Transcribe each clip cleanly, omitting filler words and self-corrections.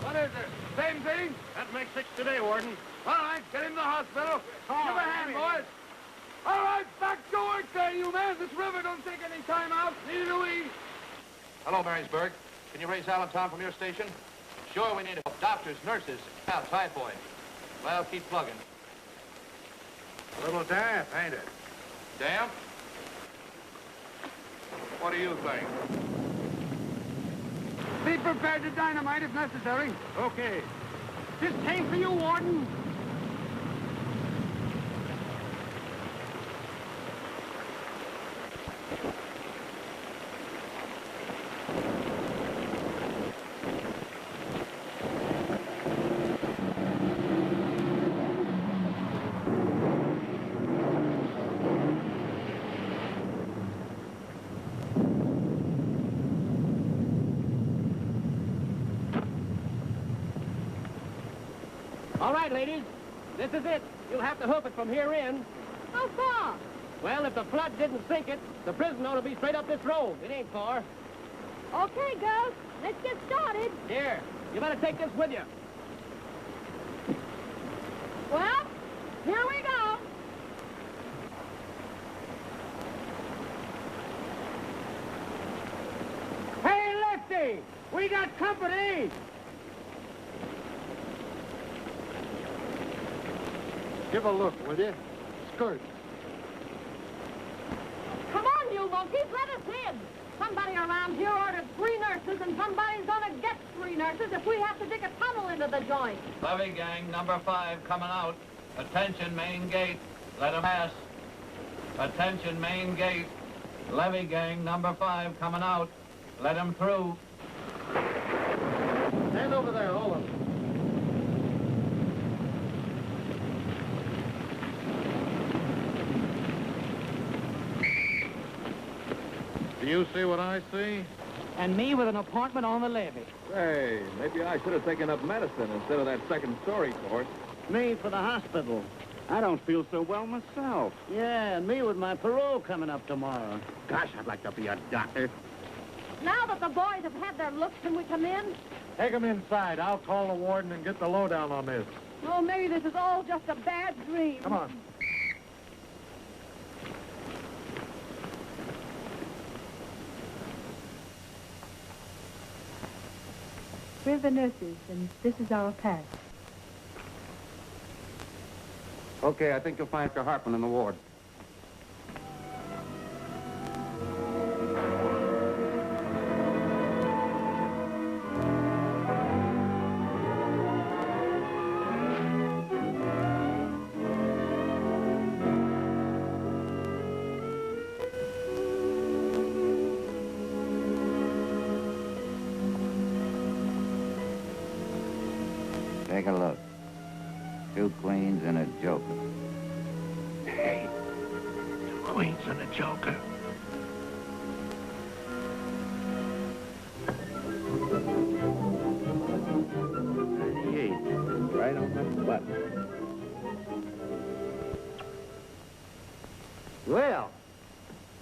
What is it? Same thing? That makes 6 today, Warden. All right, get him to the hospital. Give a hand, boys. All right, back to work there, you men. This river don't take any time out. Neither do we. Hello, Marysburg. Can you raise Allentown from your station? Sure, we need help. Doctors, nurses, typhoid. Well, keep plugging. A little damp, ain't it? Damp? What do you think? Be prepared to dynamite if necessary. Okay. This came for you, Warden. All right, ladies. This is it. You'll have to hoof it from here in. How far? Well, if the flood didn't sink it, the prison ought to be straight up this road. It ain't far. Okay, girls. Let's get started. Here, you better take this with you. Well, here we go. Hey, Lefty! We got company! Give a look, will you? Skirt. Come on, you monkeys. Let us in. Somebody around here ordered 3 nurses, and somebody's gonna get 3 nurses if we have to dig a tunnel into the joint. Levy gang, number 5, coming out. Attention, main gate. Let 'em pass. Attention, main gate. Levy gang, number 5, coming out. Let 'em through. Stand over there, all of them. Do you see what I see? And me with an appointment on the levee. Say, maybe I should have taken up medicine instead of that second-story course. Me for the hospital. I don't feel so well myself. Yeah, and me with my parole coming up tomorrow. Gosh, I'd like to be a doctor. Now that the boys have had their looks, can we come in? Take them inside. I'll call the warden and get the lowdown on this. Oh, maybe this is all just a bad dream. Come on. We're the nurses, and this is our pass. Okay, I think you'll find Dr. Hartman in the ward. Take a look. 2 queens and a joker. Hey, 2 queens and a joker. Right on the button. Well,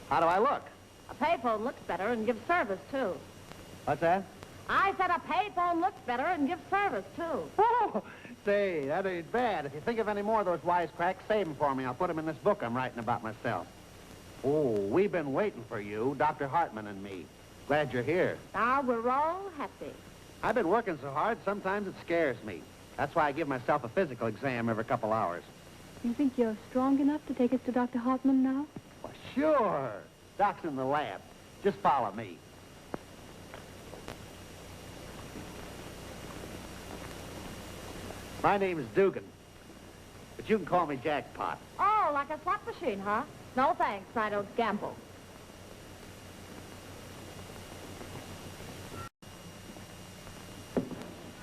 how do I look? A payphone looks better and gives service, too. What's that? I said a payphone looks better and gives service, too. Oh, Say, that ain't bad. If you think of any more of those wisecracks, save them for me. I'll put them in this book I'm writing about myself. Oh, we've been waiting for you, Dr. Hartman and me. Glad you're here. Now we're all happy. I've been working so hard, sometimes it scares me. That's why I give myself a physical exam every couple hours. You think you're strong enough to take us to Dr. Hartman now? Well, sure. Doc's in the lab. Just follow me. My name's Dugan, but you can call me Jackpot. Oh, like a slot machine, huh? No thanks, I don't gamble.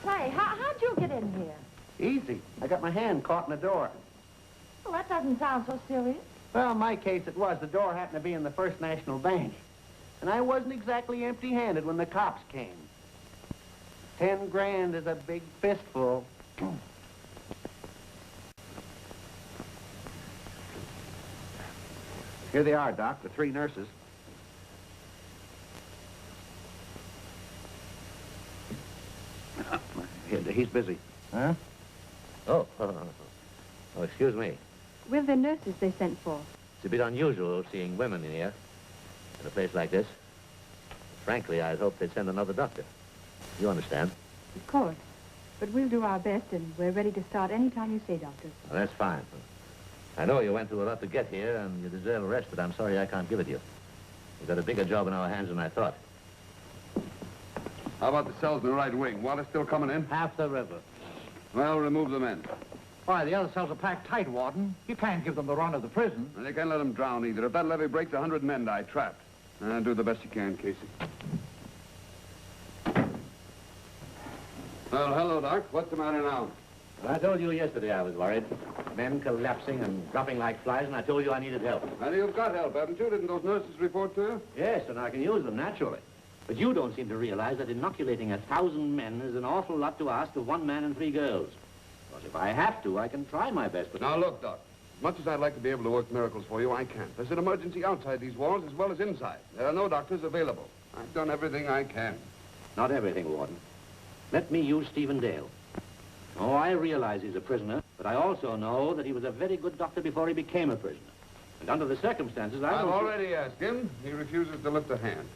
Say, how'd you get in here? Easy. I got my hand caught in the door. Well, that doesn't sound so serious. Well, in my case, it was. The door happened to be in the First National Bank. And I wasn't exactly empty-handed when the cops came. 10 grand is a big fistful. Here they are, Doc, the 3 nurses. He's busy. Huh? Oh, excuse me. We're the nurses they sent for. It's a bit unusual seeing women in here, in a place like this. Frankly, I'd hoped they'd send another doctor. You understand? Of course. But we'll do our best, and we're ready to start any time you say, Doctor. Well, that's fine. I know you went through a lot to get here, and you deserve a rest, but I'm sorry I can't give it to you. We've got a bigger job in our hands than I thought. How about the cells in the right wing? Water still coming in? Half the river. Well, remove the men. Why, the other cells are packed tight, Warden. You can't give them the run of the prison. And they can't let them drown either. If that levee breaks, 100 men die trapped. Do the best you can, Casey. Well, hello, Doc. What's the matter now? Well, I told you yesterday I was worried. Men collapsing and dropping like flies, and I told you I needed help. And you've got help, haven't you? Didn't those nurses report to you? Yes, and I can use them, naturally. But you don't seem to realize that inoculating 1,000 men is an awful lot to ask of 1 man and 3 girls. Because if I have to, I can try my best, but... Now, look, Doc. As much as I'd like to be able to work miracles for you, I can't. There's an emergency outside these walls as well as inside. There are no doctors available. I've done everything I can. Not everything, Warden. Let me use Stephen Dale. Oh, I realize he's a prisoner, but I also know that he was a very good doctor before he became a prisoner. And under the circumstances, I've already asked him. He refuses to lift a hand.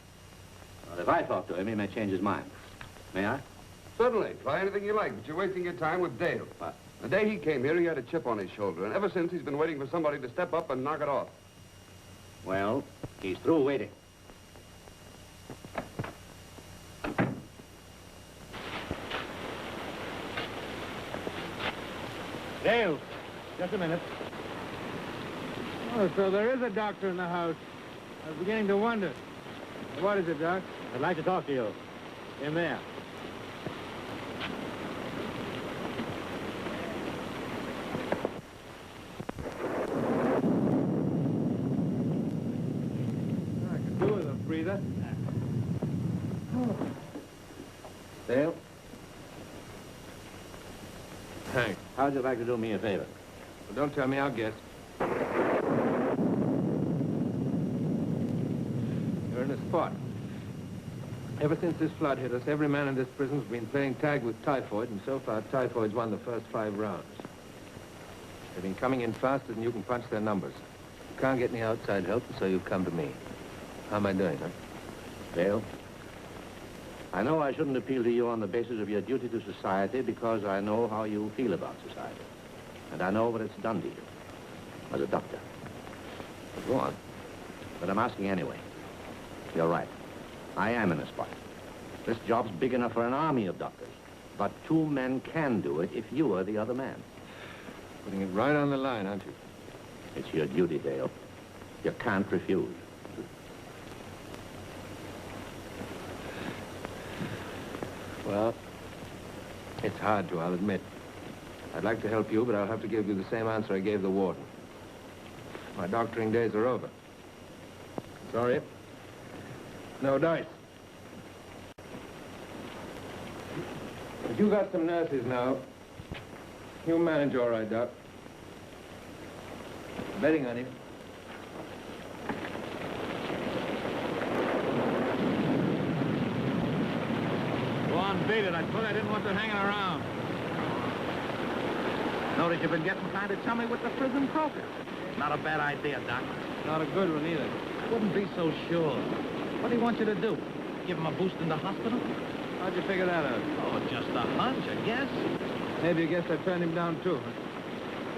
Well, if I talk to him, he may change his mind. May I? Certainly. Try anything you like, but you're wasting your time with Dale. What? The day he came here, he had a chip on his shoulder, and ever since, he's been waiting for somebody to step up and knock it off. Well, he's through waiting. Dale, just a minute. Oh, so there is a doctor in the house. I was beginning to wonder. What is it, Doc? I'd like to talk to you. In there. I could do with a breather. Dale, Thanks. how'd you like to do me a favor? Well, don't tell me, I'll guess. You're in a spot. Ever since this flood hit us, every man in this prison's been playing tag with typhoid, and so far, typhoid's won the first 5 rounds. They've been coming in faster than you can punch their numbers. You can't get any outside help, and so you've come to me. How am I doing, huh? Dale, I know I shouldn't appeal to you on the basis of your duty to society because I know how you feel about society. And I know what it's done to you as a doctor. But go on. But I'm asking anyway. You're right. I am in a spot. This job's big enough for an army of doctors. But 2 men can do it if you are the other man. Putting it right on the line, aren't you? It's your duty, Dale. You can't refuse. Well, it's hard to, I'll admit. I'd like to help you, but I'll have to give you the same answer I gave the warden. My doctoring days are over. Sorry. No dice. But you got some nurses now. You manage all right, Doc. Betting on you. Go on, beat it. I told you I didn't want you hanging around. Notice you've been getting kind of chummy with the prison croaker. Not a bad idea, Doc. Not a good one either. Wouldn't be so sure. What do you want you to do? Give him a boost in the hospital? How'd you figure that out? Oh, just a hunch, I guess. Maybe you guess I turned him down, too, huh?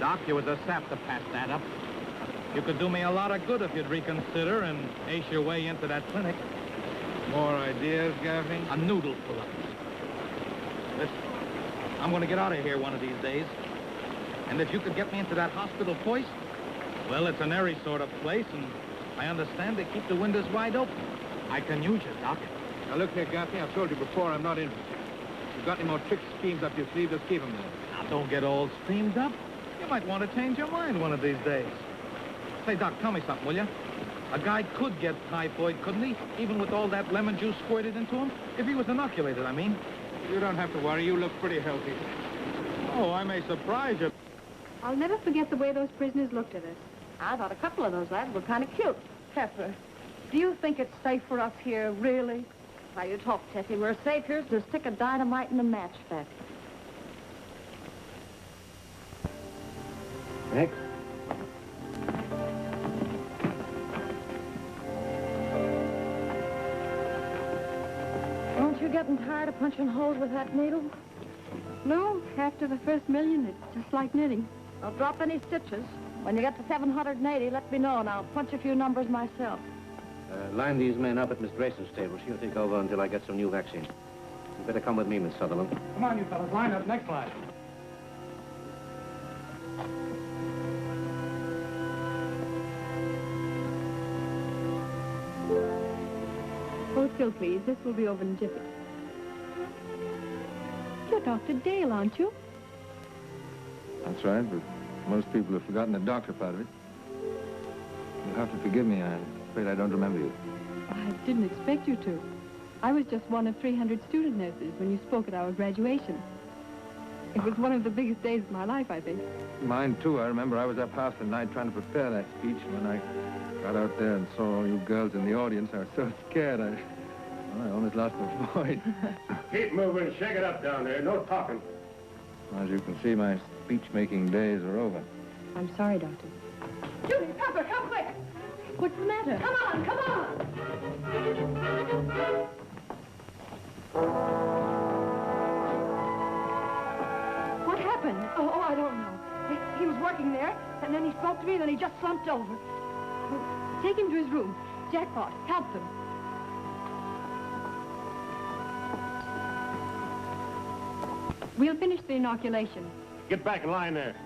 Doc, you was a sap to patch that up. You could do me a lot of good if you'd reconsider and ace your way into that clinic. More ideas, Gaffney? A noodle full of them. Listen, I'm going to get out of here one of these days. And if you could get me into that hospital first, well, it's an airy sort of place, and I understand they keep the windows wide open. I can use you, Doc. Now, look here, Gaffney, I've told you before, I'm not interested. If you've got any more tricks, schemes up your sleeve, just keep them there. Now, don't get all steamed up. You might want to change your mind one of these days. Say, Doc, tell me something, will you? A guy could get typhoid, couldn't he? Even with all that lemon juice squirted into him? If he was inoculated, I mean. You don't have to worry. You look pretty healthy. Oh, I may surprise you. I'll never forget the way those prisoners looked at us. I thought a couple of those lads were kind of cute. Pepper, do you think it's safe for us here, really? How you talk, Tessie. We're safe here as a stick of dynamite in a match factory. Next. Aren't you getting tired of punching holes with that needle? No, after the first million, it's just like knitting. Don't drop any stitches. When you get to 780, let me know, and I'll punch a few numbers myself. Line these men up at Miss Grayson's table. She'll take over until I get some new vaccine. You better come with me, Miss Sutherland. Come on, you fellas. Line up. Next line. Hold still, please. This will be over in a jiffy. You're Dr. Dale, aren't you? That's right, but most people have forgotten the doctor part of it. You'll have to forgive me. I'm afraid I don't remember you. I didn't expect you to. I was just one of 300 student nurses when you spoke at our graduation. It was one of the biggest days of my life, I think. Mine, too. I remember I was up half the night trying to prepare that speech. When I got out there and saw all you girls in the audience, I was so scared, I almost lost my voice. Keep moving. Shake it up down there. No talking. As you can see, my speech-making days are over. I'm sorry, Doctor. Judy, Pepper, come quick! What's the matter? Come on, come on! What happened? Oh, I don't know. He was working there, and then he spoke to me, then he just slumped over. Well, take him to his room. Jackpot, help them. We'll finish the inoculation. Get back in line there.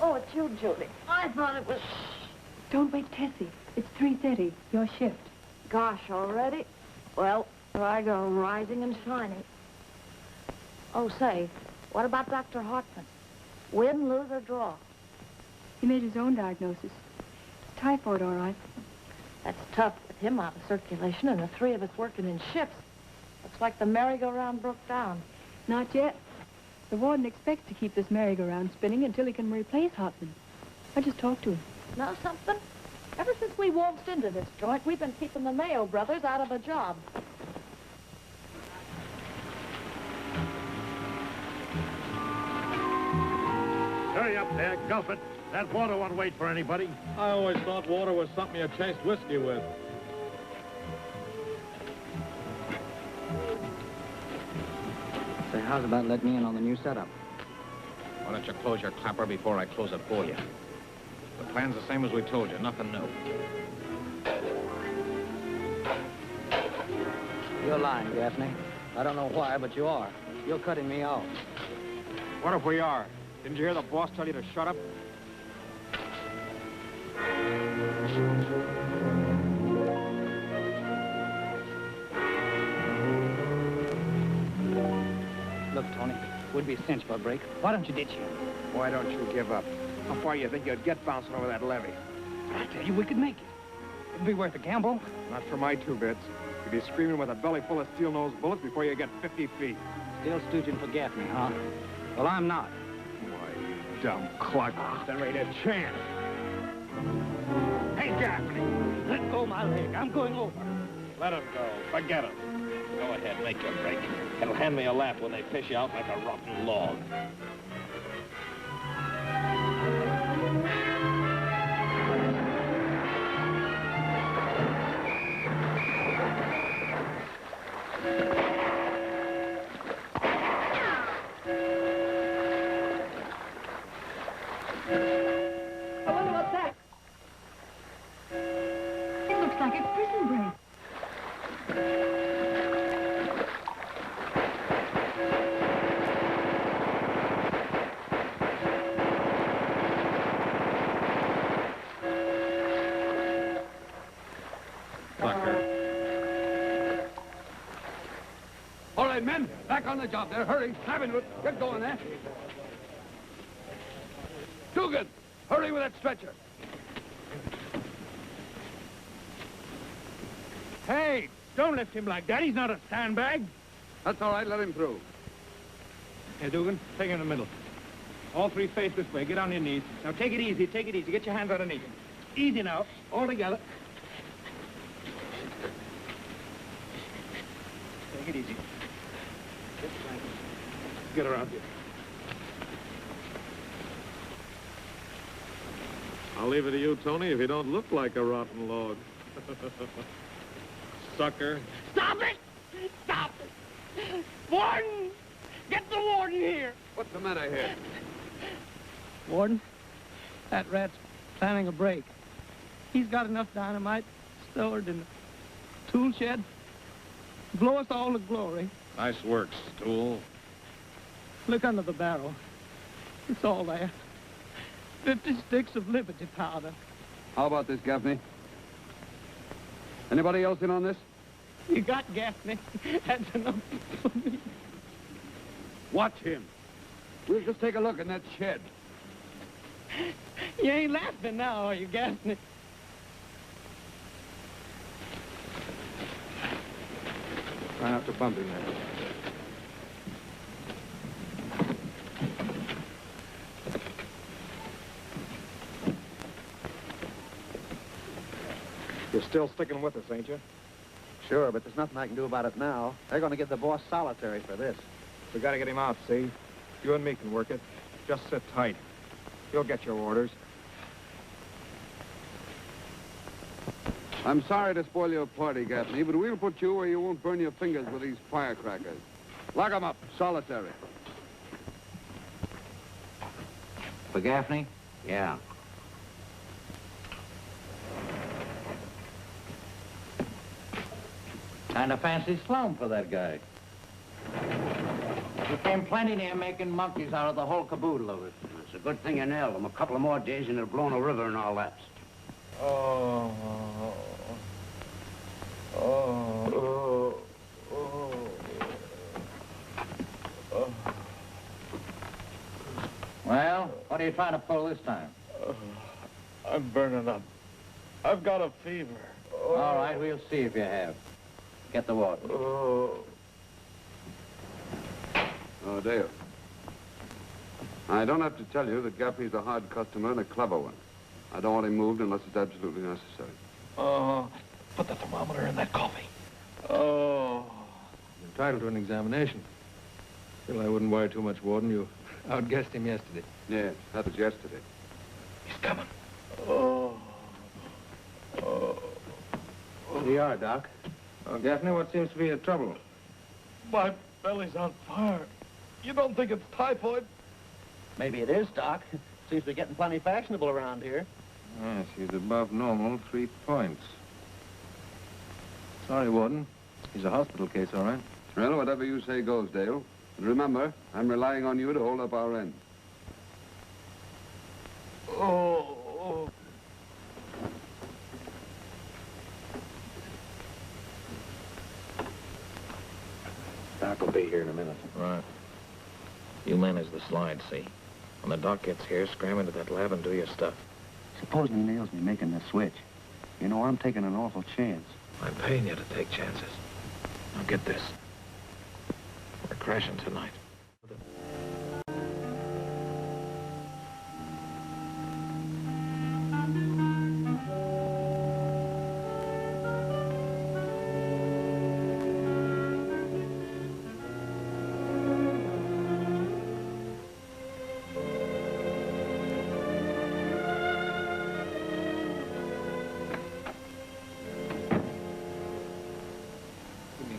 Oh, it's you, Judy. I thought it was... Don't wait, Tessie. It's 3:30. Your shift. Gosh, already? Well, here I go, rising and shining. Oh, say, what about Dr. Hartman? Win, lose, or draw? He made his own diagnosis. It's typhoid, all right. That's tough with him out of circulation and the three of us working in shifts. Looks like the merry-go-round broke down. Not yet. The warden expects to keep this merry-go-round spinning until he can replace Hartman. I just talked to him. Know something? Ever since we waltzed into this joint, we've been keeping the Mayo brothers out of a job. Hurry up there. Gulp it. That water won't wait for anybody. I always thought water was something you chased whiskey with. Say, how's about letting me in on the new setup? Why don't you close your clapper before I close it for you? The plan's the same as we told you, nothing new. You're lying, Gaffney. I don't know why, but you are. You're cutting me off. What if we are? Didn't you hear the boss tell you to shut up? Look, Tony, would be a cinch for a break. Why don't you ditch him? Why don't you give up? How far do you think you'd get bouncing over that levee? I tell you, we could make it. It'd be worth a gamble. Not for my 2 bits. You'd be screaming with a belly full of steel-nosed bullets before you get 50 feet. Still stooging for Gaffney, huh? Well, I'm not. Why, you dumb clock. Ah. There ain't a chance. blow my leg. I'm going over. Let him go. Forget him. Go ahead, make your break. It'll hand me a laugh when they fish you out like a rotten log. I wonder what's that? It looks like a prison break. All right, men, back on the job there. Hurry, snap into it. Get going there. Dugan, hurry with that stretcher. Hey, don't lift him like that. He's not a sandbag. That's all right. Let him through. Hey, Dugan, take him in the middle. All three face this way. Get on your knees. Now, take it easy. Take it easy. Get your hands underneath him. Easy now. All together. Take it easy. Get around here. I'll leave it to you, Tony, if you don't look like a rotten log. Sucker. Stop it! Stop it! Warden! Get the warden here! What's the matter here? Warden, that rat's planning a break. He's got enough dynamite stored in the tool shed to blow us all to glory. Nice work, Stool. Look under the barrel. It's all there. 50 sticks of Liberty powder. How about this, Gaffney? Anybody else in on this? You got Gaffney. That's enough for me. Watch him. We'll just take a look in that shed. You ain't laughing now, are you, Gaffney? Try not to bump him there. You're still sticking with us, ain't you? Sure, but there's nothing I can do about it now. They're going to give the boss solitary for this. We gotta get him out, see? You and me can work it. Just sit tight. You'll get your orders. I'm sorry to spoil your party, Gaffney, but we'll put you where you won't burn your fingers with these firecrackers. Lock 'em up, solitary. For Gaffney? Yeah. Kind of fancy slum for that guy. You came plenty near making monkeys out of the whole caboodle of it. It's a good thing you nailed him. A couple of more days and it'll blow in a river and all that. Oh. Well, what are you trying to pull this time? I'm burning up. I've got a fever. All right, we'll see if you have. Get the water. Oh, Dale. I don't have to tell you that Gaffney's a hard customer and a clever one. I don't want him moved unless it's absolutely necessary. Put the thermometer in that coffee. Oh. You're entitled to an examination. Still, I wouldn't worry too much, Warden. You outguessed him yesterday. Yeah, that was yesterday. He's coming. Oh. Here you are, Doc. Oh, Gaffney, what seems to be the trouble? My belly's on fire. You don't think it's typhoid? Maybe it is, Doc. Seems to be getting plenty fashionable around here. Yes, he's above normal, 3 points. Sorry, Warden. He's a hospital case, all right? Well, whatever you say goes, Dale. And remember, I'm relying on you to hold up our end. Oh. Doc will be here in a minute. Right. You manage the slide, see? When the doc gets here, scram into that lab and do your stuff. Supposing he nails me making the switch. You know, I'm taking an awful chance. I'm paying you to take chances. Now get this. We're crashing tonight.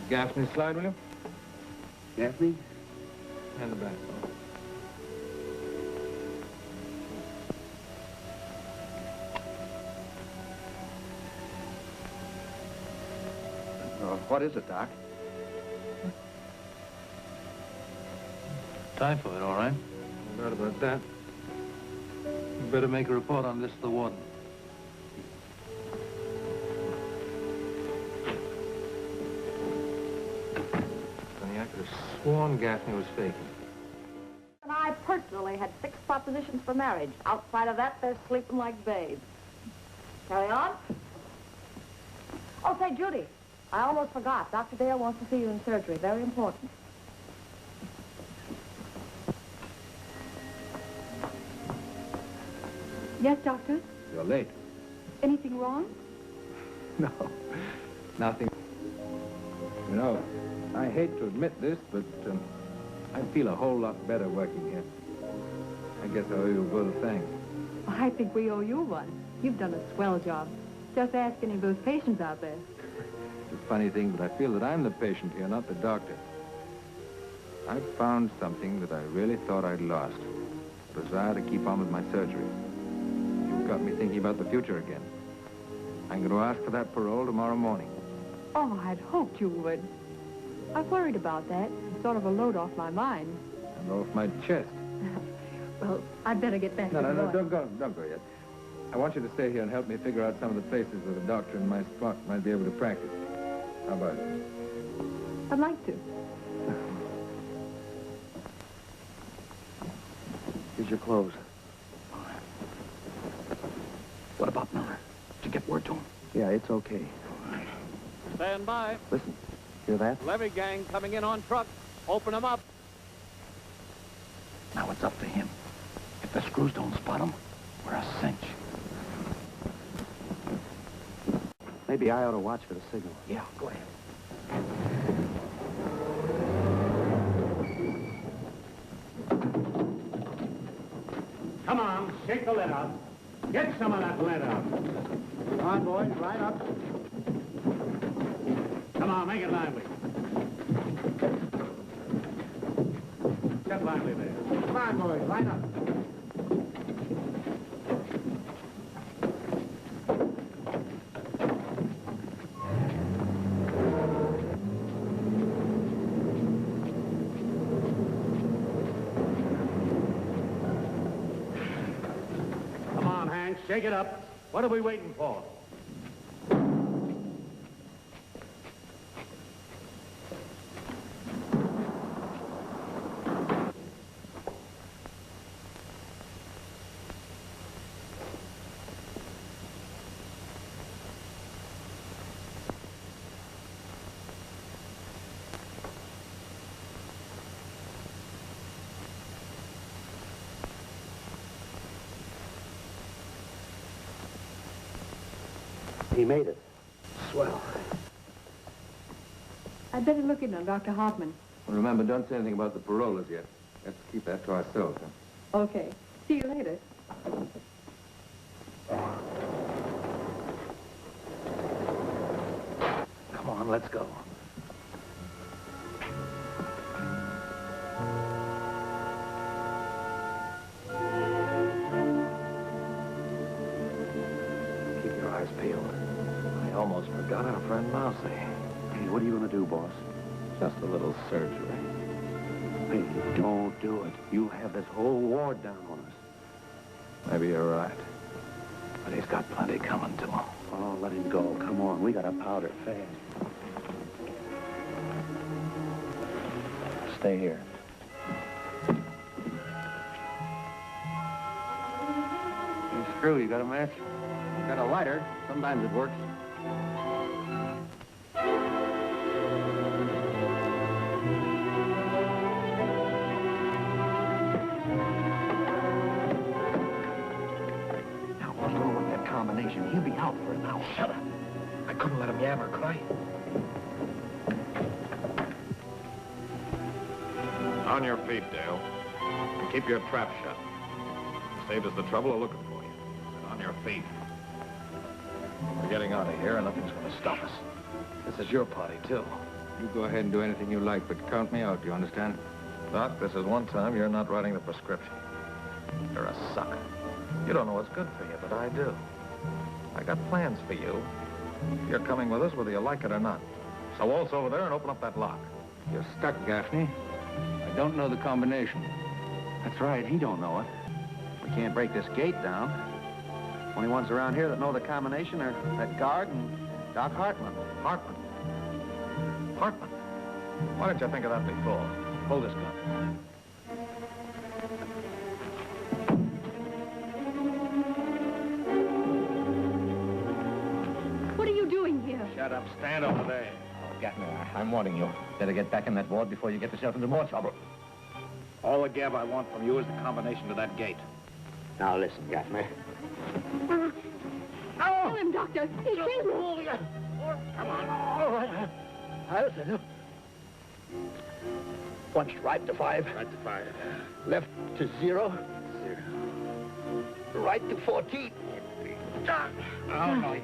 Gaffney slide, will you? Gaffney? And the back. What is it, Doc? Typhoid, all right. No doubt about that. You better make a report on this to the warden. Funny, I could have sworn Gaffney was faking. And I personally had 6 propositions for marriage. Outside of that, they're sleeping like babes. Carry on. Oh, say, Judy, I almost forgot. Dr. Dale wants to see you in surgery. Very important. Yes, doctor? You're late. Anything wrong? No, nothing. You know, I hate to admit this, but I feel a whole lot better working here. I guess I owe you both a thanks. I think we owe you one. You've done a swell job. Just ask any of those patients out there. It's a funny thing, but I feel that I'm the patient here, not the doctor. I've found something that I really thought I'd lost. A desire to keep on with my surgery. You've got me thinking about the future again. I'm going to ask for that parole tomorrow morning. Oh, I'd hoped you would. I worried about that. It's sort of a load off my mind. And off my chest. Well, I'd better get back to the No, don't go yet. I want you to stay here and help me figure out some of the places where the doctor in my spot might be able to practice. How about it? I'd like to. Here's your clothes. What about Miller? Did you get word to him? Yeah, it's okay. Stand by. Listen, hear that? Levy gang coming in on truck. Open them up. Now it's up to him. If the screws don't spot him, we're a cinch. Maybe I ought to watch for the signal. Yeah, go ahead. Come on, shake the lid out. Get some of that lid out. Come on, boys, line up. Come on, make it lively. Get lively there. Come on, boys, line up. Shake it up. What are we waiting for? He made it. Swell. I'd better look in on Dr. Hoffman. Well, remember, don't say anything about the parole as yet. Let's keep that to ourselves, huh? Okay. See you later. Come on, let's go. Keep your eyes peeled. I almost forgot our friend Mousy. Hey, what are you going to do, boss? Just a little surgery. Hey, don't do it. You have this whole ward down on us. Maybe you're right. But he's got plenty coming to him. Oh, let him go. Come on, we got to powder fast. Stay here. Hey, Screw, you got a match? Got a lighter. Sometimes it works. Now, what's wrong with that combination? He'll be out for an hour. Shut up. I couldn't let him yammer, could I? On your feet, Dale. And keep your trap shut. Saved us the trouble of looking for you. On your feet. We're getting out of here, and nothing's going to stop us. This is your party, too. You go ahead and do anything you like, but count me out, you understand? Doc, this is one time you're not writing the prescription. You're a sucker. You don't know what's good for you, but I do. I got plans for you. You're coming with us whether you like it or not. So waltz over there and open up that lock. You're stuck, Gaffney. I don't know the combination. That's right, he don't know it. We can't break this gate down. Only ones around here that know the combination are that guard and Doc Hartman. Hartman? Hartman? Why didn't you think of that before? Hold this gun. What are you doing here? Shut up. Stand over there. Oh, Gaffney, I'm warning you. Better get back in that ward before you get yourself into more trouble. All the gab I want from you is the combination to that gate. Now listen, Gaffney. Kill him, Doctor. He's shaking. Come on. All right. I'll tell you. Once right to 5. Right to 5. Left to 0. 0. Right to 14. Oh, no, you...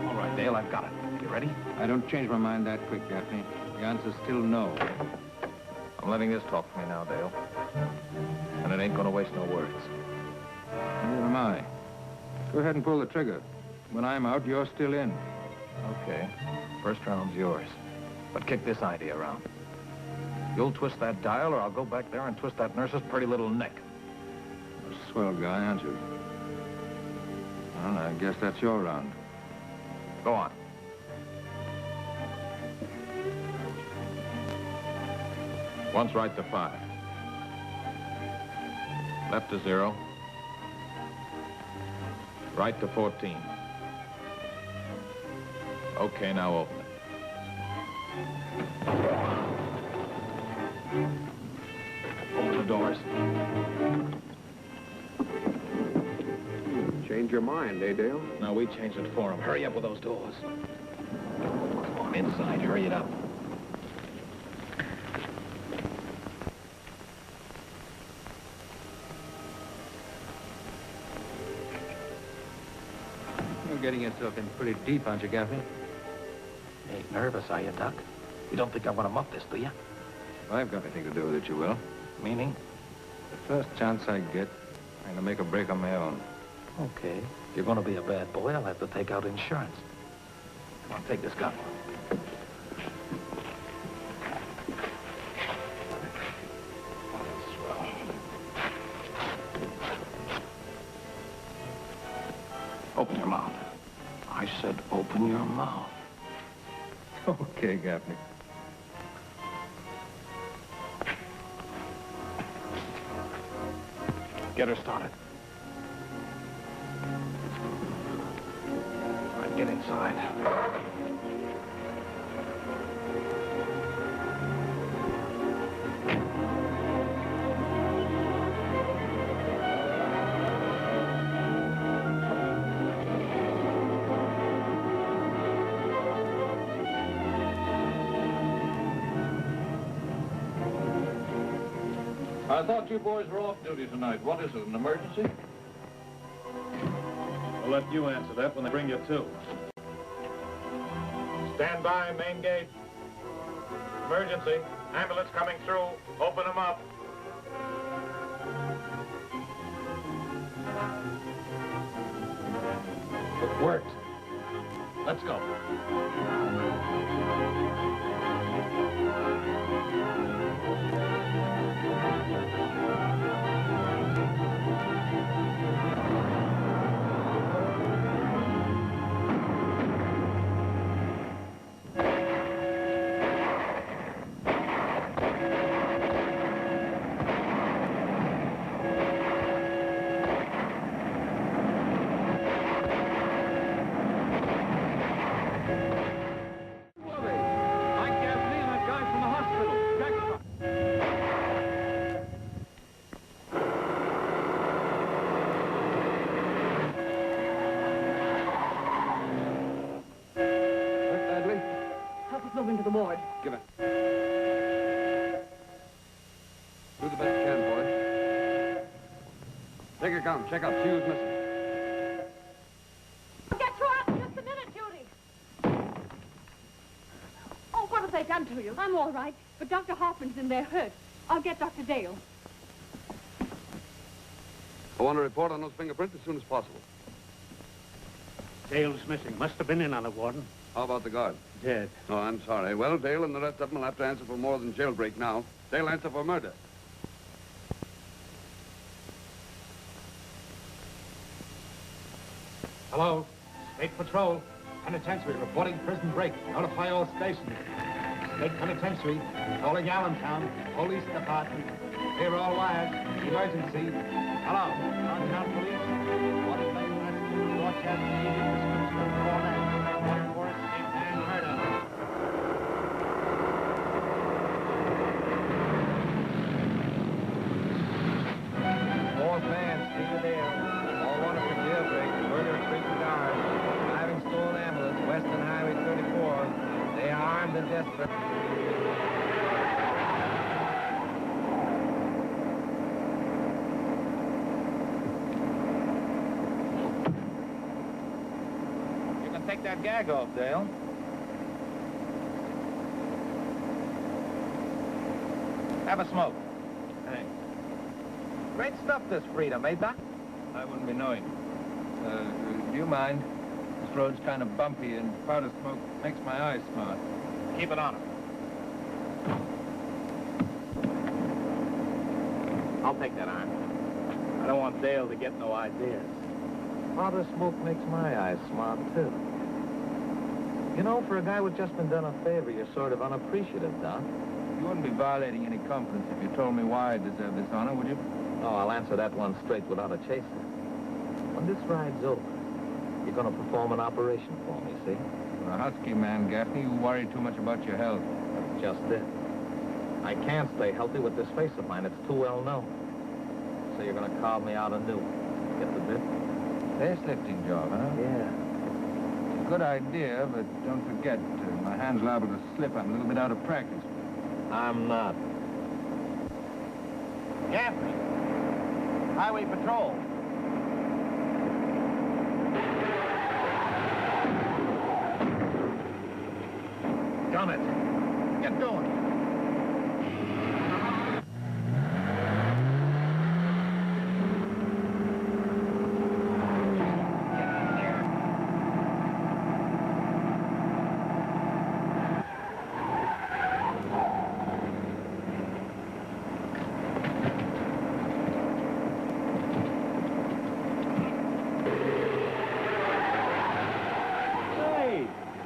All right, Dale, I've got it. You ready? I don't change my mind that quick, Gaffney. The answer's still no. I'm letting this talk for me now, Dale. And it ain't gonna waste no words. Neither am I. Go ahead and pull the trigger. When I'm out, you're still in. Okay. First round's yours. But kick this idea around. You'll twist that dial, or I'll go back there and twist that nurse's pretty little neck. A swell guy, aren't you? Well, I guess that's your round. Go on. Once right to 5. Left to 0. Right to 14. Okay, now open it. Open the doors. Change your mind, eh, Dale? No, we changed it for him. Hurry up with those doors. Come on, inside. Hurry it up. You're getting yourself in pretty deep, aren't you, Gaffney? You ain't nervous, are you, Doc? You don't think I want to muff this, do you? If I've got anything to do with it, you will. Meaning? The first chance I get, I'm going to make a break on my own. Okay. If you're going to be a bad boy, I'll have to take out insurance. Come on, take this gun. Swell. Open your mouth. I said open your mouth. Okay, Gaffney. Get her started. All right, get inside. I thought you boys were off duty tonight. What is it, an emergency? We'll let you answer that when they bring you to. Stand by, main gate. Emergency. Ambulance coming through. Open them up. It worked. Let's go. Move into the ward. Give it. Check out. Shoes missing. I'll get you out in just a minute, Judy. Oh, what have they done to you? I'm all right, but Dr. Hoffman's in there hurt. I'll get Dr. Dale. I want a report on those fingerprints as soon as possible. Dale's missing. Must have been in on it, Warden. How about the guard? Dead. Oh, I'm sorry. Well, Dale and the rest of them will have to answer for more than jailbreak now. They'll answer for murder. Hello. State Patrol. Penitentiary reporting prison break. Notify all stations. State Penitentiary. Calling Allentown. Police Department. Clear all wires. Emergency. Hello. Downtown Police. Water Lake Rescue. Dorchester. Needed description of Cornet. Warrant for escape and murder. More fans, Peter Dale. All wanted for jailbreak, murder at prison guard, driving stolen ambulance, Western Highway 34. They are armed and desperate. You can take that gag off, Dale. Have a smoke. Thanks. Great stuff, this freedom, eh, Doc? I wouldn't be knowing. Do you mind? This road's kind of bumpy, and powder smoke makes my eyes smart. Keep it on him. I'll take that arm. I don't want Dale to get no ideas. Powder smoke makes my eyes smart, too. You know, for a guy who's just been done a favor, you're sort of unappreciative, Doc. You wouldn't be violating any confidence if you told me why I deserve this honor, would you? No, I'll answer that one straight without a chaser. When this ride's over, you're going to perform an operation for me, see? You're a husky man, Gaffney. You worry too much about your health. That's just it. I can't stay healthy with this face of mine. It's too well known. So you're going to carve me out anew. Get the bit? Face-lifting job, huh? Yeah. It's a good idea, but don't forget, my hand's liable to slip. I'm a little bit out of practice. I'm not. Gaffney. Highway Patrol. Done it. Get going.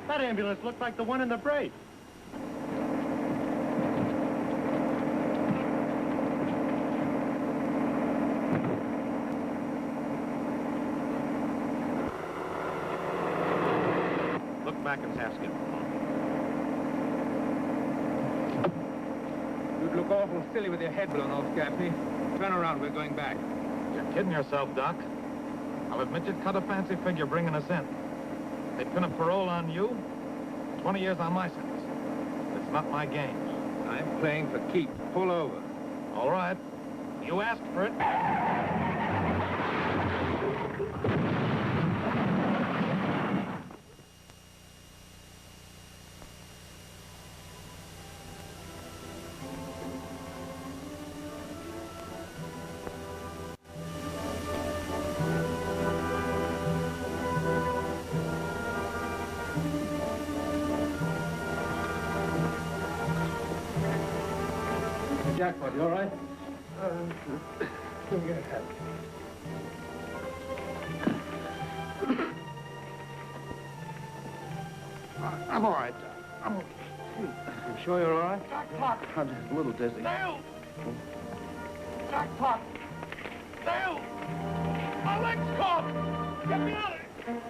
That ambulance looked like the one in the break. Look back and ask him. You'd look awful silly with your head blown off, Gaffney. Turn around, we're going back. You're kidding yourself, Doc. I'll admit you'd cut a fancy figure bringing us in. They'd pin a parole on you, 20 years on my sentence. It's not my game. I'm playing for keeps. Pull over. All right. You asked for it. Jackpot, you all right? Let me get a hat. I'm all right, Doc. I'm okay. You sure you're all right? Jackpot. I'm just a little dizzy. Dale! Jackpot! Dale! My leg's caught! Get me out of here!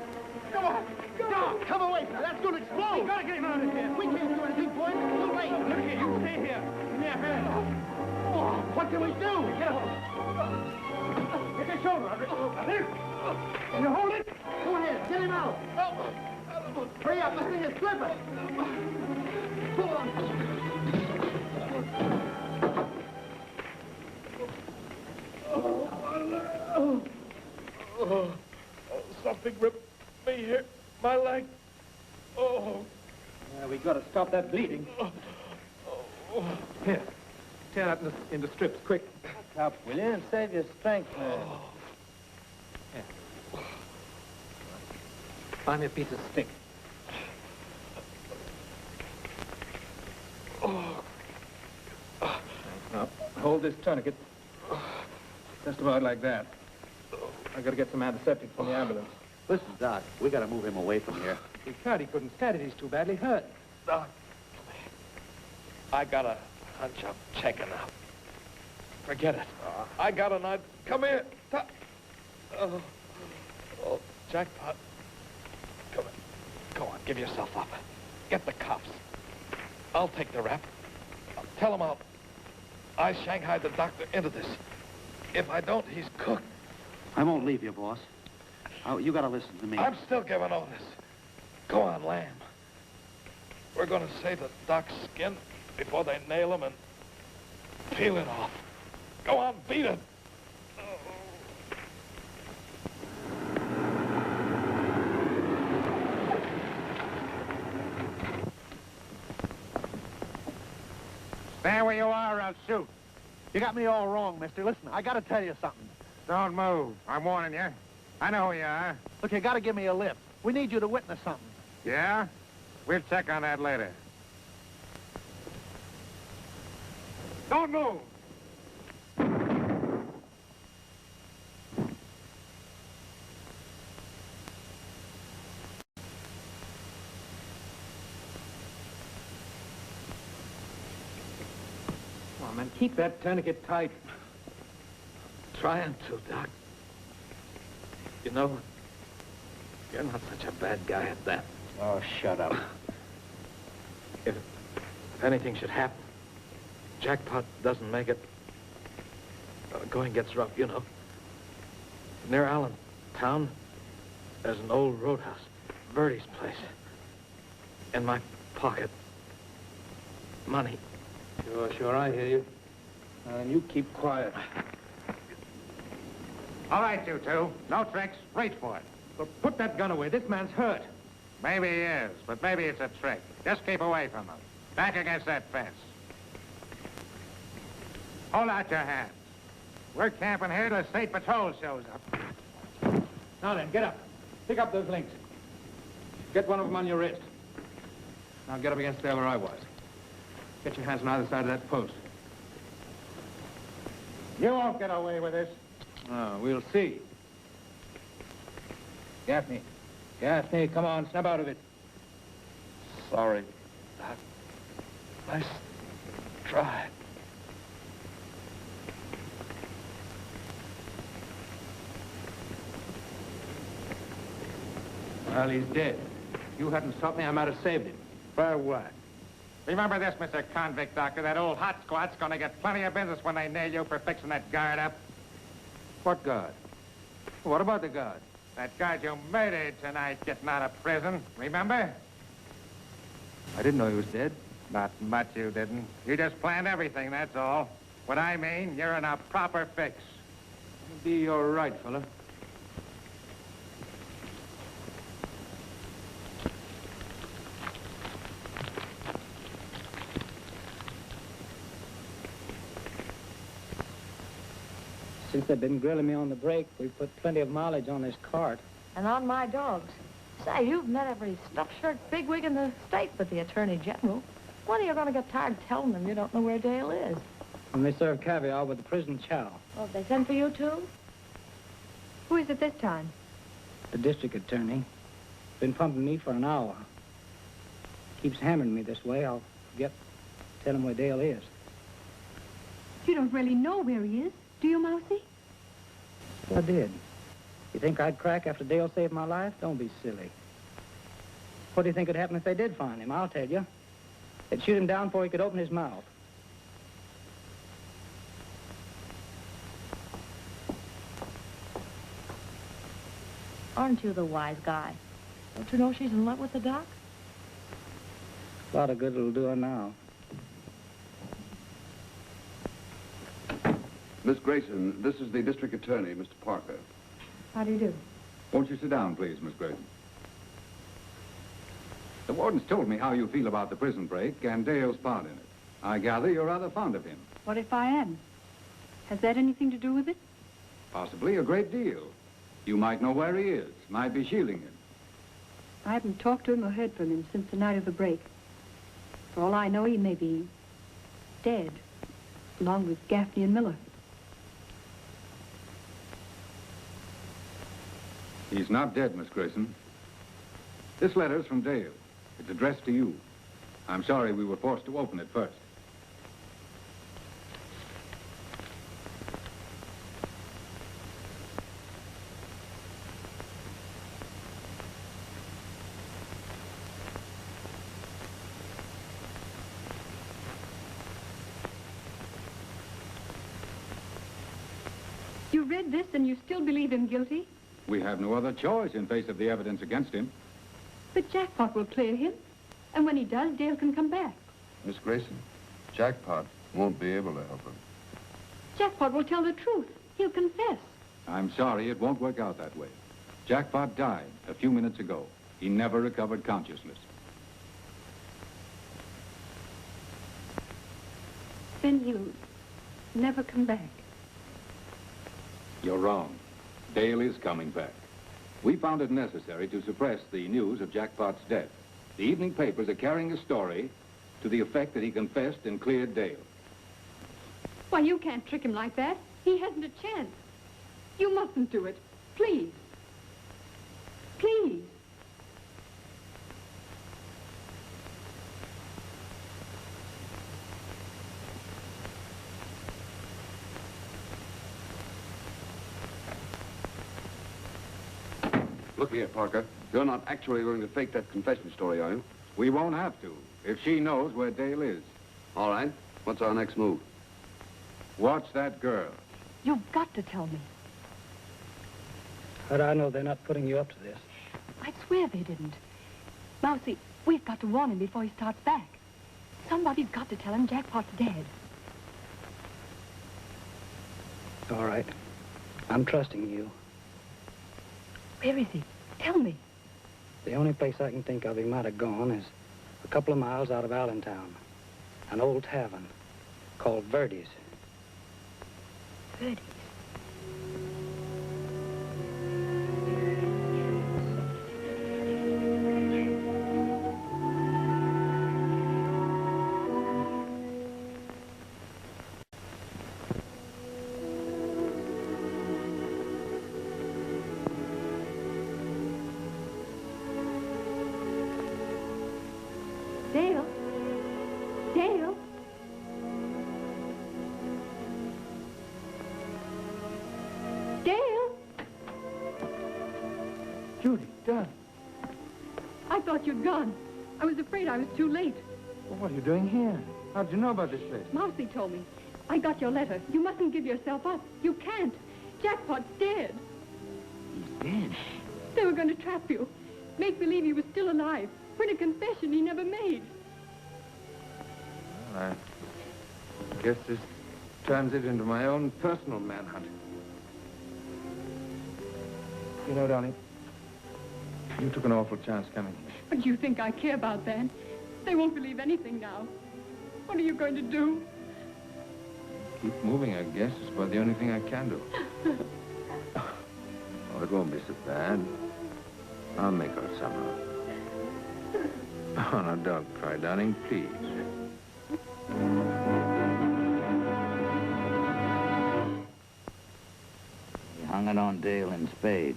Come on! Doc, come away, sir. That's going to explode. We gotta get him out of here. We can't do anything for him. It's too late. Look here, you stay here. Give me a hand. Oh, what can we do? Get a hold. Get your shoulder, Andre. There. Can you hold it? Go ahead. Get him out. Hurry up. This thing is slipping. Pull on. big rip. Me here. My leg. Oh. Yeah, we got to stop that bleeding. Here. Tear that into strips, quick. Up, will you, and save your strength, man. Here. Find me a piece of stick. Now, hold this tourniquet. Just about like that. I got to get some antiseptic from the ambulance. Listen, Doc, we got to move him away from here. He can't. He couldn't stand it. He's too badly hurt. Doc, I got a hunch I'm checking out. Forget it. I got an idea. Come here. Oh, jackpot. Come on. Go on, give yourself up. Get the cops. I'll take the rap. Tell them I shanghaied the doctor into this. If I don't, he's cooked. I won't leave you, boss. You got to listen to me. I'm still giving orders. Go on, Lamb. We're going to save the doc's skin before they nail him and peel it off. Go on, beat it. Stand where you are or I'll shoot. You got me all wrong, mister. Listen, I got to tell you something. Don't move. I'm warning you. I know who you are. Look, you got to give me a lift. We need you to witness something. Yeah? We'll check on that later. Don't move! Come on, man. Keep that tourniquet tight. Trying to, Doc. You know, you're not such a bad guy at that. Oh, shut up. If anything should happen, Jackpot doesn't make it, going gets rough, you know. Near Allentown, there's an old roadhouse, Verdi's place. In my pocket, money. Sure, I hear you. And you keep quiet. All right, you two. No tricks. Reach for it. But put that gun away. This man's hurt. Maybe he is, but maybe it's a trick. Just keep away from him. Back against that fence. Hold out your hands. We're camping here till the state patrol shows up. Now then, get up. Pick up those links. Get one of them on your wrist. Now get up against there where I was. Get your hands on either side of that post. You won't get away with this. Oh, we'll see. Gaffney. Gaffney, come on, snap out of it. Sorry, Doc. Nice try. Well, he's dead. If you hadn't stopped me, I might have saved him. For what? Remember this, Mr. Convict Doctor. That old hot squat's gonna get plenty of business when they nail you for fixing that guard up. What guard? What about the guard? That guard you murdered tonight getting out of prison. Remember? I didn't know he was dead. Not much you didn't. You just planned everything, that's all. What I mean, you're in a proper fix. Maybe you're right, fella. Since they've been grilling me on the break, we've put plenty of mileage on this cart. And on my dogs. Say, you've met every stuffed shirt bigwig in the state but the Attorney General. When are you going to get tired telling them you don't know where Dale is? And they serve caviar with the prison chow. Oh, they sent for you, too? Who is it this time? The district attorney. Been pumping me for an hour. Keeps hammering me this way. I'll forget to tell him where Dale is. You don't really know where he is, do you, Mousy? I did. You think I'd crack after Dale saved my life? Don't be silly. What do you think would happen if they did find him? I'll tell you. They'd shoot him down before he could open his mouth. Aren't you the wise guy? Don't you know she's in love with the doc? A lot of good it'll do her now. Miss Grayson, this is the district attorney, Mr. Parker. How do you do? Won't you sit down, please, Miss Grayson? The warden's told me how you feel about the prison break and Dale's part in it. I gather you're rather fond of him. What if I am? Has that anything to do with it? Possibly a great deal. You might know where he is, might be shielding him. I haven't talked to him or heard from him since the night of the break. For all I know, he may be dead, along with Gaffney and Miller. He's not dead, Miss Grayson. This letter's from Dale. It's addressed to you. I'm sorry we were forced to open it first. You read this and you still believe him guilty? We have no other choice in face of the evidence against him. But Jackpot will clear him. And when he does, Dale can come back. Miss Grayson, Jackpot won't be able to help him. Jackpot will tell the truth. He'll confess. I'm sorry, it won't work out that way. Jackpot died a few minutes ago. He never recovered consciousness. Then he'll never come back. You're wrong. Dale is coming back. We found it necessary to suppress the news of Jackpot's death. The evening papers are carrying a story to the effect that he confessed and cleared Dale. Why, you can't trick him like that. He hasn't a chance. You mustn't do it. Please. Please. Look here, Parker. You're not actually going to fake that confession story, are you? We won't have to, if she knows where Dale is. All right. What's our next move? Watch that girl. You've got to tell me. How do I know they're not putting you up to this? I swear they didn't. Mousy, we've got to warn him before he starts back. Somebody's got to tell him Jackpot's dead. All right. I'm trusting you. Where is he? Tell me. The only place I can think of he might have gone is a couple of miles out of Allentown. An old tavern called Verdi's. Verdi's? Dale? Dale? Dale? Judy, Dad. I thought you'd gone. I was afraid I was too late. Well, what are you doing here? How did you know about this place? Mousy told me. I got your letter. You mustn't give yourself up. You can't. Jackpot's dead. He's dead? They were going to trap you. Make believe he was still alive. Print a confession he never made. Well, I guess this turns it into my own personal manhunt. You know, darling, you took an awful chance coming here. But you think I care about that? They won't believe anything now. What are you going to do? Keep moving, I guess, is about the only thing I can do. Oh, it won't be so bad. I'll make out somehow. Oh, now, don't cry, darling, please. He hung it on Dale in spades.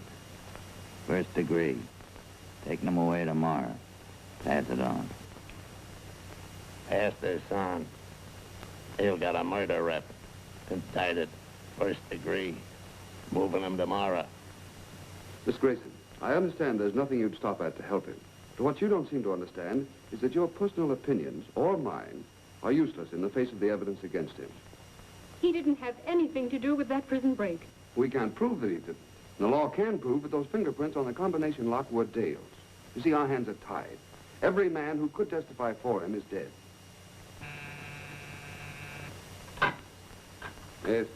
First degree. Taking him away tomorrow. Pass it on. Pass this on. Dale got a murder rep. Indicted. First degree. Moving him tomorrow. Miss Grayson, I understand there's nothing you'd stop at to help him. But what you don't seem to understand is that your personal opinions, or mine, are useless in the face of the evidence against him. He didn't have anything to do with that prison break. We can't prove that he didn't. The law can prove that those fingerprints on the combination lock were Dale's. You see, our hands are tied. Every man who could testify for him is dead. Yes.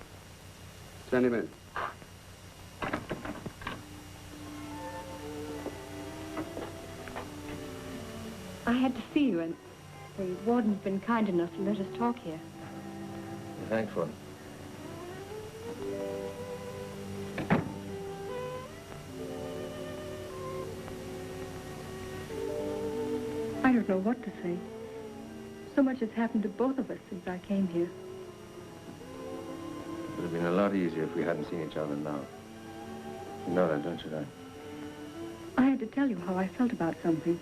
Send him in. I had to see you, and the warden's been kind enough to let us talk here. Thanks, Warden. I don't know what to say. So much has happened to both of us since I came here. It would have been a lot easier if we hadn't seen each other now. You know that, don't you, Dad? I had to tell you how I felt about something.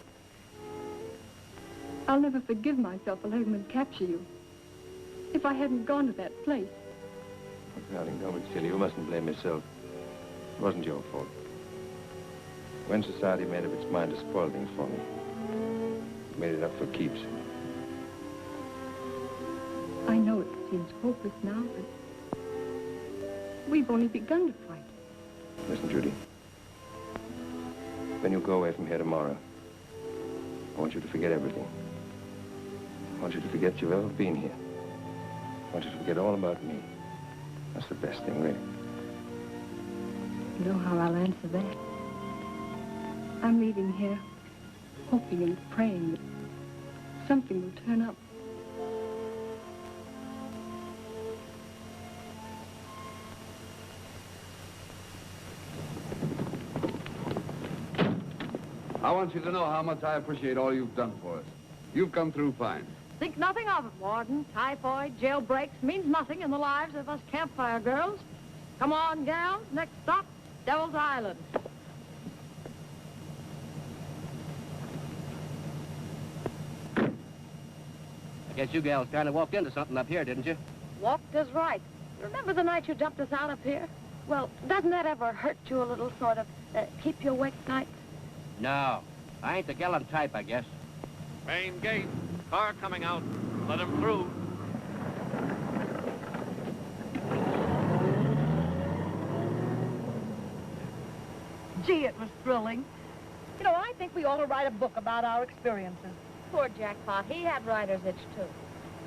I'll never forgive myself for letting them capture you. If I hadn't gone to that place. Oh, darling, don't be silly. You mustn't blame yourself. It wasn't your fault. When society made up its mind to spoil things for me, it made it up for keeps. I know it seems hopeless now, but we've only begun to fight. Listen, Judy. When you go away from here tomorrow, I want you to forget everything. I want you to forget you've ever been here. I want you to forget all about me. That's the best thing, really. You know how I'll answer that. I'm leaving here, hoping and praying that something will turn up. I want you to know how much I appreciate all you've done for us. You've come through fine. Think nothing of it, Warden. Typhoid, jailbreaks means nothing in the lives of us campfire girls. Come on, gals. Next stop, Devil's Island. I guess you gals kind of walked into something up here, didn't you? Walked is right. Remember the night you jumped us out up here? Well, doesn't that ever hurt you a little, sort of, keep you awake nights? No. I ain't the gallant type, I guess. Main gate. Car coming out. Let him through. Gee, it was thrilling. You know, I think we ought to write a book about our experiences. Poor Jackpot. He had writer's itch, too.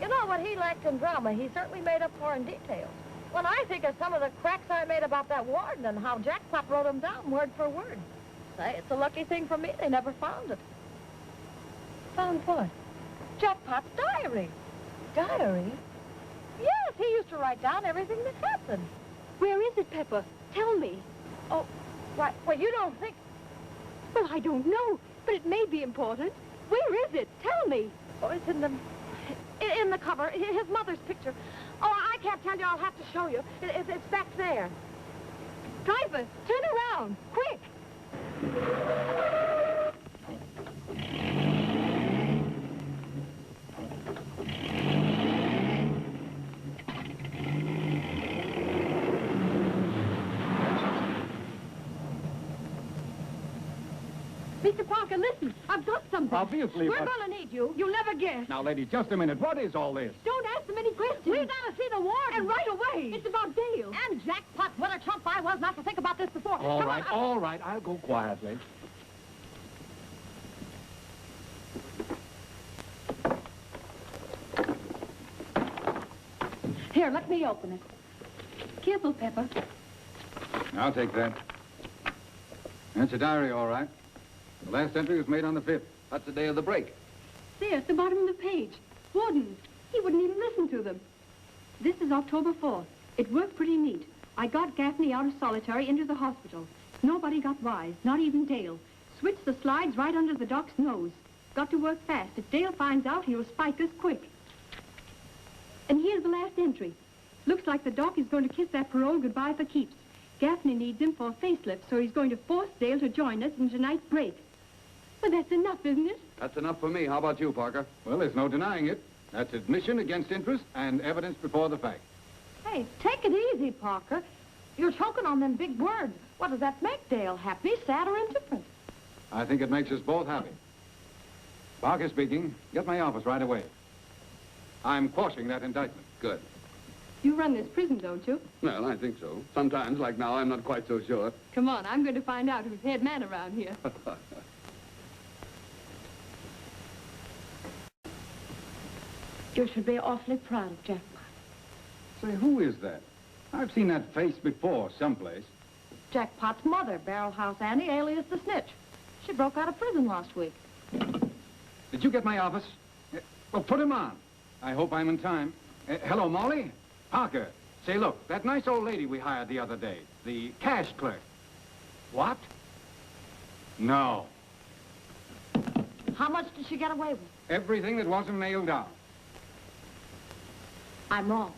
You know, what he lacked in drama, he certainly made up for in details. When I think of some of the cracks I made about that warden and how Jackpot wrote them down word for word. Say, it's a lucky thing for me they never found it. Found what? Jackpot's diary. Diary? Yes, he used to write down everything that happened. Where is it, Pepper? Tell me. Oh, right. Well, you don't think... Well, I don't know, but it may be important. Where is it? Tell me. Oh, it's in the cover, his mother's picture. Oh, I can't tell you. I'll have to show you. It's back there. Driver, turn around, quick. Mr. Parker, listen. I've got something. Obviously, We're but... gonna need you. You'll never guess. Now, lady, just a minute. What is all this? Don't ask them any questions. We gotta see the warden. And right away. It's about Dale. And Jackpot, what a chump I was not to think about this before. All Come right, on. all right. I'll go quietly. Here, let me open it. Careful, Pepper. I'll take that. That's a diary, all right. The last entry was made on the 5th. That's the day of the break. There, at the bottom of the page. Warden. He wouldn't even listen to them. This is October 4th. It worked pretty neat. I got Gaffney out of solitary into the hospital. Nobody got wise, not even Dale. Switched the slides right under the doc's nose. Got to work fast. If Dale finds out, he'll spike us quick. And here's the last entry. Looks like the doc is going to kiss that parole goodbye for keeps. Gaffney needs him for a facelift, so he's going to force Dale to join us in tonight's break. Well, that's enough, isn't it? That's enough for me. How about you, Parker? Well, there's no denying it. That's admission against interest and evidence before the fact. Hey, take it easy, Parker. You're choking on them big words. What does that make Dale? Happy, sad, or indifferent? I think it makes us both happy. Parker speaking. Get my office right away. I'm quashing that indictment. Good. You run this prison, don't you? Well, I think so. Sometimes, like now, I'm not quite so sure. Come on, I'm going to find out who's head man around here. You should be awfully proud of Jackpot. Say, who is that? I've seen that face before someplace. Jackpot's mother, Barrel House Annie, alias the Snitch. She broke out of prison last week. Did you get my office? Well, put him on. I hope I'm in time. Hello, Molly? Parker. Say, look, that nice old lady we hired the other day, the cash clerk. What? No. How much did she get away with? Everything that wasn't nailed down. I'm wrong.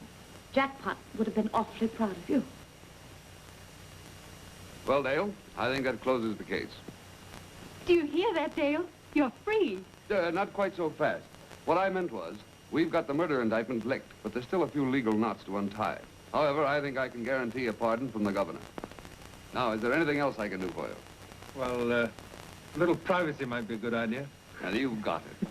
Jackpot would have been awfully proud of you. Well, Dale, I think that closes the case. Do you hear that, Dale? You're free. Not quite so fast. What I meant was, we've got the murder indictment licked, but there's still a few legal knots to untie. However, I think I can guarantee a pardon from the governor. Now, is there anything else I can do for you? Well, a little privacy might be a good idea. And you've got it.